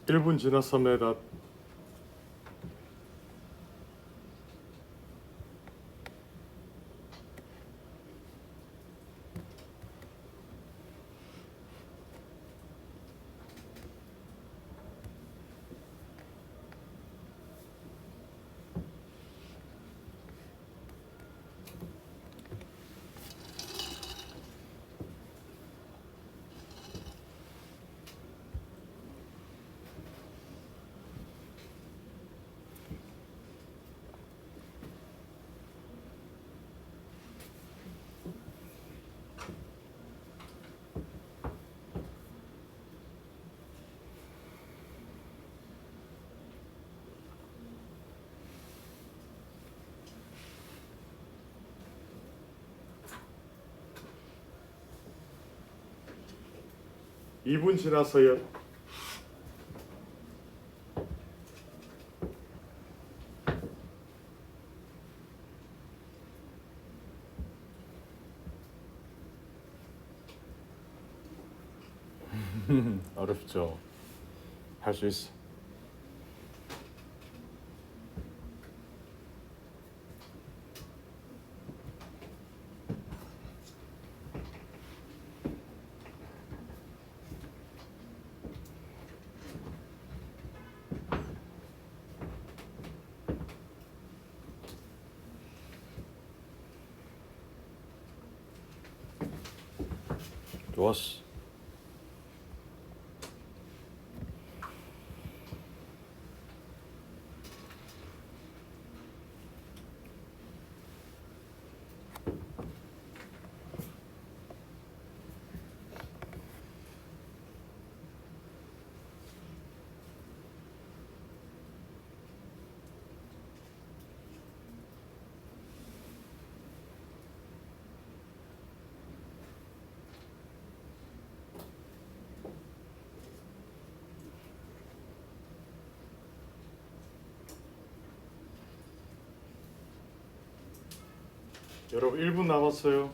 일 분 지났습니다. 이 분 지났어요. 어렵죠. 할 수 있어. 좋았어. 여러분 1분 남았어요.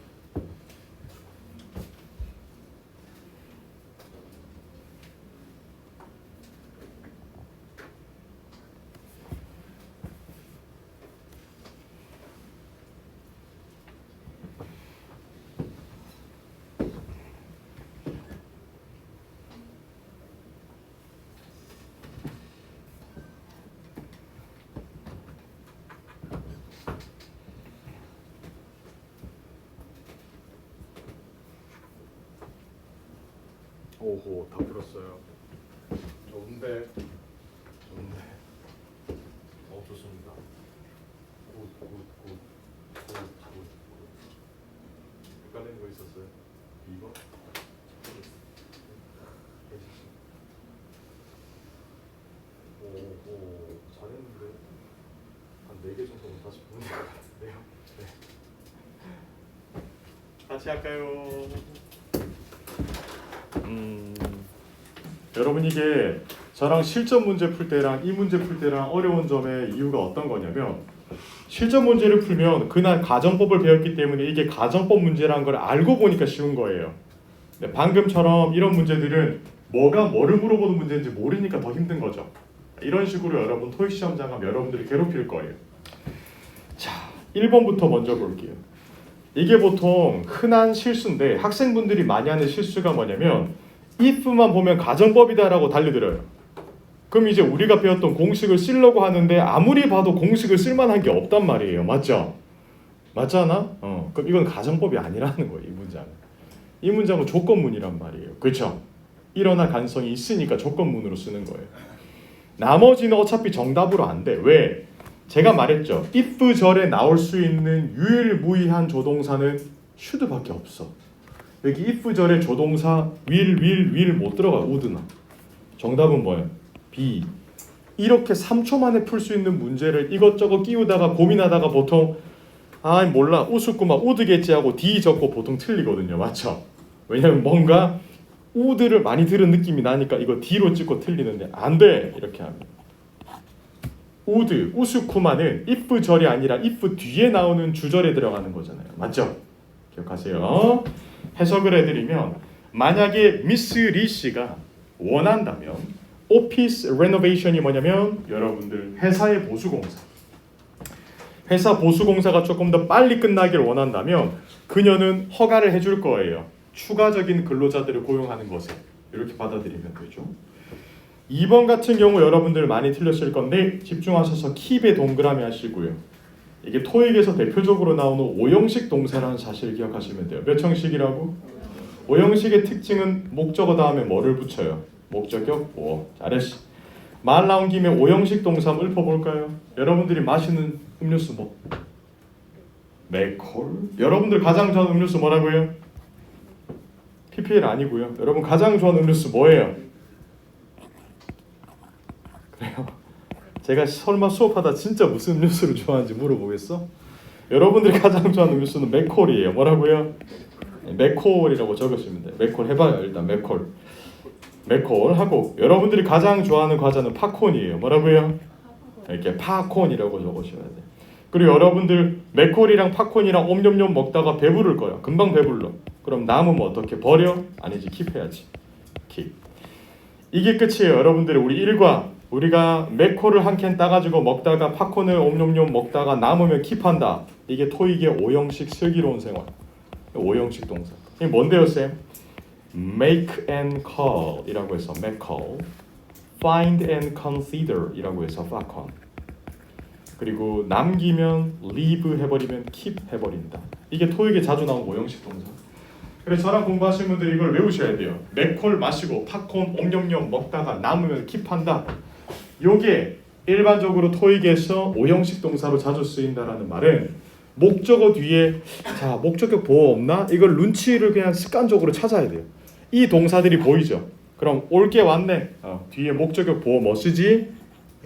오호, 다 풀었어요. 좋은데. 좋습니다. 굿. 헷갈리는 거 있었어요? 2번? 오, 잘했는데. 한 4개 정도는 다시 보는 것 같은데요. 네. 같이 할까요? 여러분 이게 저랑 실전 문제 풀 때랑 이 문제 풀 때랑 어려운 점의 이유가 어떤 거냐면 실전 문제를 풀면 그날 가정법을 배웠기 때문에 이게 가정법 문제라는 걸 알고 보니까 쉬운 거예요. 근데 방금처럼 이런 문제들은 뭐가 뭐를 물어보는 문제인지 모르니까 더 힘든 거죠. 이런 식으로 여러분 토익 시험장 가면 여러분들이 괴롭힐 거예요. 자, 1번부터 먼저 볼게요. 이게 보통 흔한 실수인데 학생분들이 많이 하는 실수가 뭐냐면 if만 보면 가정법이다라고 달려들어요. 그럼 이제 우리가 배웠던 공식을 쓰려고 하는데 아무리 봐도 공식을 쓸만한 게 없단 말이에요. 맞죠? 맞잖아? 그럼 이건 가정법이 아니라는 거예요. 이 문장은 조건문이란 말이에요. 그렇죠? 일어날 가능성이 있으니까 조건문으로 쓰는 거예요. 나머지는 어차피 정답으로 안 돼. 왜? 제가 말했죠. if 절에 나올 수 있는 유일무이한 조동사는 should밖에 없어. 여기 if 절에 조동사 will 못 들어가. would나. 정답은 뭐예요? B. 이렇게 3초 만에 풀 수 있는 문제를 이것저것 끼우다가 고민하다가 보통 몰라 우습구만 would겠지 하고 D 적고 보통 틀리거든요. 맞죠? 왜냐면 뭔가 would를 많이 들은 느낌이 나니까 이거 D로 찍고 틀리는데 안 돼. 이렇게 하면 would, 우스쿠마는 if 절이 아니라 if 뒤에 나오는 주절에 들어가는 거잖아요. 맞죠? 기억하세요. 해석을 해드리면 만약에 미스 리 씨가 원한다면 오피스 레노베이션이 뭐냐면 여러분들 회사의 보수공사. 회사 보수공사가 조금 더 빨리 끝나길 원한다면 그녀는 허가를 해줄 거예요. 추가적인 근로자들을 고용하는 것에. 이렇게 받아들이면 되죠. 2번 같은 경우 여러분들 많이 틀렸을 건데 집중하셔서 킵에 동그라미 하시고요. 이게 토익에서 대표적으로 나오는 오형식 동사라는 사실을 기억하시면 돼요. 몇 형식이라고? 오형식의 특징은 목적어 다음에 뭐를 붙여요? 목적격 보어. 잘했어. 말 나온 김에 오형식 동사 한번 읊어볼까요? 여러분들이 마시는 음료수 뭐? 맥콜. 여러분들 가장 좋아하는 음료수 뭐라고요? PPL 아니고요. 여러분 가장 좋아하는 음료수 뭐예요? 그래요? 제가 설마 수업하다 진짜 무슨 음료수를 좋아하는지 물어보겠어? 여러분들이 가장 좋아하는 음료수는 맥콜이에요. 뭐라고요? 맥콜이라고 적으시면 돼요. 맥콜 해봐요. 일단 맥콜 하고 여러분들이 가장 좋아하는 과자는 팝콘이에요. 뭐라고요? 이렇게 팝콘이라고 적으셔야 돼요. 그리고 여러분들 맥콜이랑 팝콘이랑 옴뇸뇸 먹다가 배부를 거야. 금방 배불러. 그럼 남으면 어떻게? 버려? 아니지. 킵해야지. 킵. 이게 끝이에요. 여러분들의 우리 일과 우리가 맥콜을 한 캔 따가지고 먹다가 팝콘을 옴뇸뇸 먹다가 남으면 킵한다. 이게 토익의 오형식 슬기로운 생활. 오형식 동사. 이게 뭔데요, 쌤? Make and call 이라고 해서 make call, find and consider 이라고 해서 facon. 그리고 남기면 leave 해버리면 keep 해버린다. 이게 토익에 자주 나온 오형식 동사. 그래서 저랑 공부하시는 분들 이걸 외우셔야 돼요. 맥콜 마시고 팝콘 옴뇸뇸 먹다가 남으면 킵한다. 요게 일반적으로 토익에서 오형식 동사로 자주 쓰인다라는 말은 목적어 뒤에 자 목적격 보어 없나? 이걸 눈치를 그냥 습관적으로 찾아야 돼요. 이 동사들이 보이죠? 그럼 올게 왔네. 뒤에 목적격 보어 뭐 쓰지?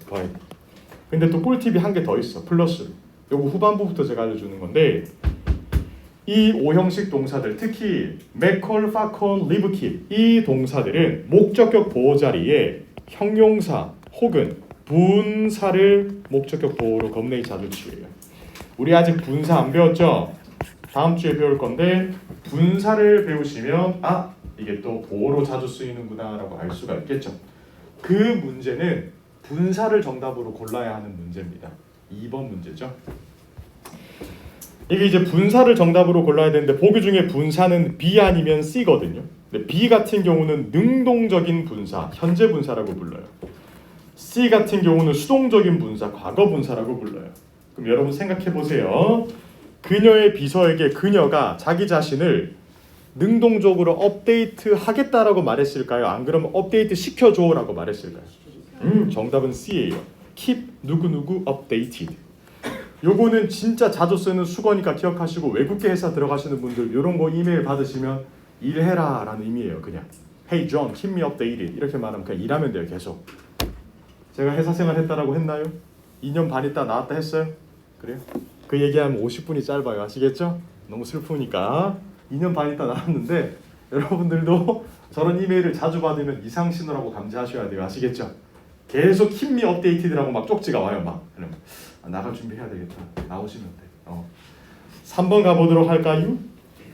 봐야 돼. 근데 또 꿀팁이 한 개 더 있어. 플러스. 요거 후반부부터 제가 알려주는 건데 이 오형식 동사들 특히 맥콜, 파콘, 리브, 킵 이 동사들은 목적격 보어 자리에 형용사 혹은 분사를 목적격 보어로 겁내기 자주 취해요. 우리 아직 분사 안 배웠죠? 다음 주에 배울 건데 분사를 배우시면 이게 또 보어로 자주 쓰이는구나라고 알 수가 있겠죠. 그 문제는 분사를 정답으로 골라야 하는 문제입니다. 2번 문제죠. 이게 이제 분사를 정답으로 골라야 되는데 보기 중에 분사는 B 아니면 C거든요. 근데 B 같은 경우는 능동적인 분사, 현재 분사라고 불러요. C 같은 경우는 수동적인 분사, 과거 분사라고 불러요. 그럼 여러분 생각해 보세요. 그녀의 비서에게 그녀가 자기 자신을 능동적으로 업데이트 하겠다라고 말했을까요? 안 그러면 업데이트 시켜줘라고 말했을까요? 정답은 C예요. Keep 누구누구 updated. 요거는 진짜 자주 쓰는 수거니까 기억하시고 외국계 회사 들어가시는 분들 이런 거 이메일 받으시면 일해라 라는 의미예요. 그냥 Hey John, keep me updated 이렇게 말하면 그냥 일하면 돼요. 계속. 제가 회사 생활 했다라고 했나요? 2년 반 있다 나왔다 했어요? 그래요? 그 얘기하면 50분이 짧아요. 아시겠죠? 너무 슬프니까 2년 반 있다 나왔는데 여러분들도 저런 이메일을 자주 받으면 이상 신호라고 감지하셔야 돼요. 아시겠죠? 계속 keep me updated라고 막 쪽지가 와요. 막 그러면 나갈 준비해야 되겠다. 나오시면 돼. 3번 가보도록 할까요?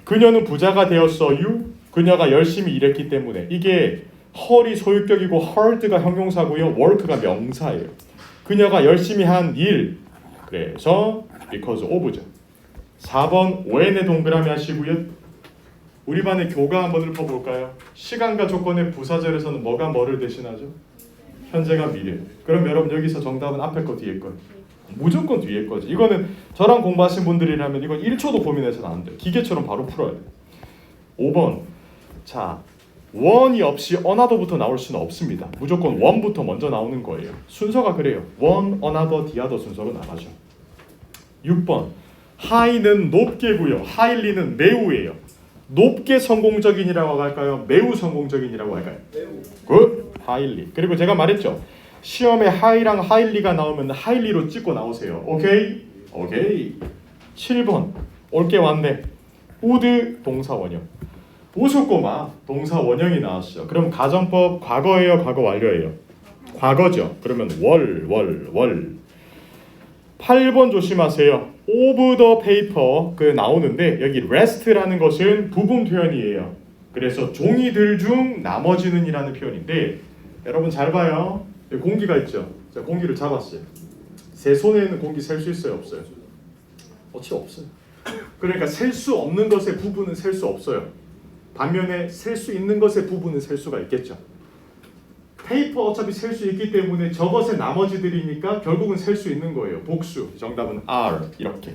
그녀는 부자가 되었어요. 그녀가 열심히 일했기 때문에. 이게 헐이 소유격이고 hard가 형용사고요. work가 명사예요. 그녀가 열심히 한 일. 그래서 because of죠. 4번 when에 동그라미 하시고요. 우리 반의 교가 한번 읊어볼까요? 시간과 조건의 부사절에서는 뭐가 뭐를 대신하죠? 현재가 미래. 그럼 여러분 여기서 정답은 앞에 거 뒤에 거. 무조건 뒤에 거지. 이거는 저랑 공부하신 분들이라면 이건 1초도 고민해서는 안 돼요. 기계처럼 바로 풀어야 돼요. 5번. 자, 원이 없이 another부터 나올 수는 없습니다. 무조건 one부터 먼저 나오는 거예요. 순서가 그래요. one, another, the other 순서로 나가죠. 6번. high는 높게고요. highly는 매우예요. 높게 성공적인이라고 할까요? 매우 성공적인이라고 할까요? 매우. 굿. highly. 그리고 제가 말했죠. 시험에 high랑 highly가 나오면 highly로 찍고 나오세요. 오케이? 오케이. 7번. 올게 왔네. would 동사 원형. 우수꼬마 동사 원형이 나왔어요. 그럼 가정법 과거예요, 과거 완료예요? 과거죠. 그러면 월. 8번 조심하세요. of the paper 그 나오는데 여기 rest라는 것은 부분 표현이에요. 그래서 종이들 중 나머지는이라는 표현인데 여러분 잘 봐요. 여기 공기가 있죠. 자, 공기를 잡았어요. 제 손에 있는 공기 셀 수 있어요, 없어요? 어찌 없어요. 그러니까 셀 수 없는 것의 부분은 셀 수 없어요. 반면에 셀 수 있는 것의 부분은 셀 수가 있겠죠. 페이퍼 어차피 셀 수 있기 때문에 저것의 나머지들이니까 결국은 셀 수 있는 거예요. 복수. 정답은 R. 이렇게.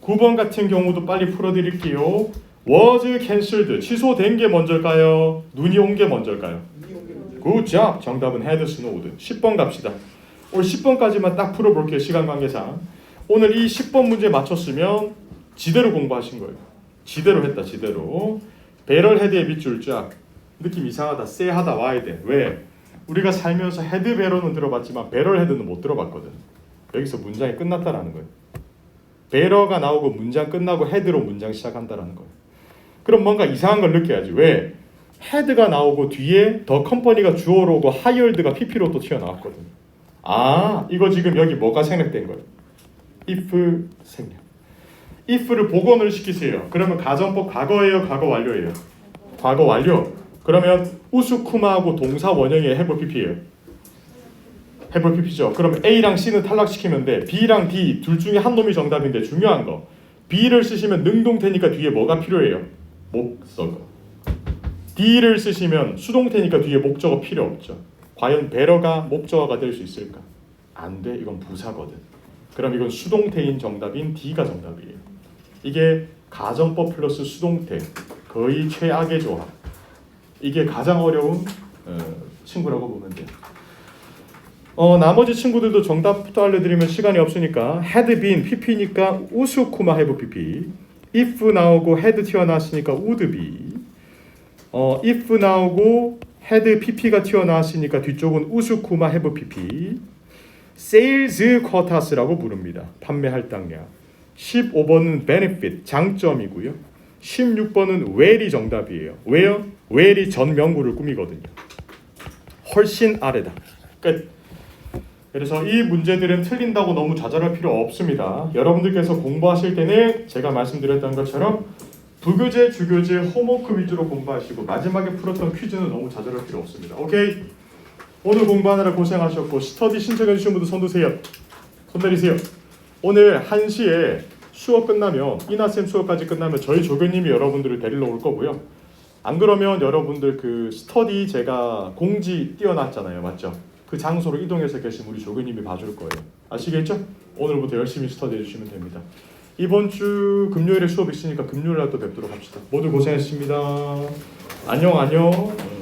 9번 같은 경우도 빨리 풀어드릴게요. was cancelled. 취소된 게 먼저일까요? 눈이 온 게 먼저일까요? Good job. 정답은 had snowed. 10번 갑시다. 오늘 10번까지만 딱 풀어볼게요. 시간 관계상. 오늘 이 10번 문제 맞췄으면 지대로 공부하신 거예요. 지대로 했다. 지대로. 배럴 헤드의 밑줄 쫙. 느낌 이상하다. 쎄하다 와야 돼. 왜? 우리가 살면서 헤드 배럴은 들어봤지만 배럴 헤드는 못 들어봤거든. 여기서 문장이 끝났다라는 거예요. 배럴가 나오고 문장 끝나고 헤드로 문장 시작한다라는 거예요. 그럼 뭔가 이상한 걸 느껴야지. 왜? 헤드가 나오고 뒤에 더 컴퍼니가 주어로 오고 하이얼드가 PP로 또 튀어나왔거든. 아, 이거 지금 여기 뭐가 생략된 거예요? if 생략. if를 복원을 시키세요. 그러면 가정법 과거예요, 과거 완료예요? 과거 완료. 그러면 우스쿠마하고 동사 원형의 have pp예요. have pp죠. 그럼 A랑 C는 탈락시키면 돼. B랑 D 둘 중에 한 놈이 정답인데 중요한 거. B를 쓰시면 능동태니까 뒤에 뭐가 필요해요? 목적어. D를 쓰시면 수동태니까 뒤에 목적어 필요 없죠. 과연 배러가 목적어가 될 수 있을까? 안 돼. 이건 부사거든. 그럼 이건 수동태인 정답인 D가 정답이에요. 이게 가정법 플러스 수동태. 거의 최악의 조합. 이게 가장 어려운 친구라고 보면 돼요. 나머지 친구들도 정답부터 알려드리면 시간이 없으니까 had been pp니까 우스쿠마 have pp. if 나오고 had 튀어나왔으니까 would be. if 나오고 had pp가 튀어나왔으니까 뒤쪽은 우스쿠마 have pp. sales quotas라고 부릅니다. 판매 할당량. 15번은 benefit 장점이고요. 16번은 well이 정답이에요. 왜요? well이 전 명구를 꾸미거든요. 훨씬 아래다. 끝. 그래서 이 문제들은 틀린다고 너무 좌절할 필요 없습니다. 여러분들께서 공부하실 때는 제가 말씀드렸던 것처럼 부교재, 주교재, 홈워크 위주로 공부하시고 마지막에 풀었던 퀴즈는 너무 좌절할 필요 없습니다. 오케이? 오늘 공부하느라 고생하셨고 스터디 신청해 주신 분들 손 드세요. 손 내리세요. 오늘 1시에 수업 끝나면 이나쌤 수업까지 끝나면 저희 조교님이 여러분들을 데리러 올 거고요. 안 그러면 여러분들 그 스터디 제가 공지 띄워놨잖아요. 맞죠? 그 장소로 이동해서 계신 우리 조교님이 봐줄 거예요. 아시겠죠? 오늘부터 열심히 스터디 해주시면 됩니다. 이번 주 금요일에 수업 있으니까 금요일 날 또 뵙도록 합시다. 모두 고생했습니다. 안녕 안녕.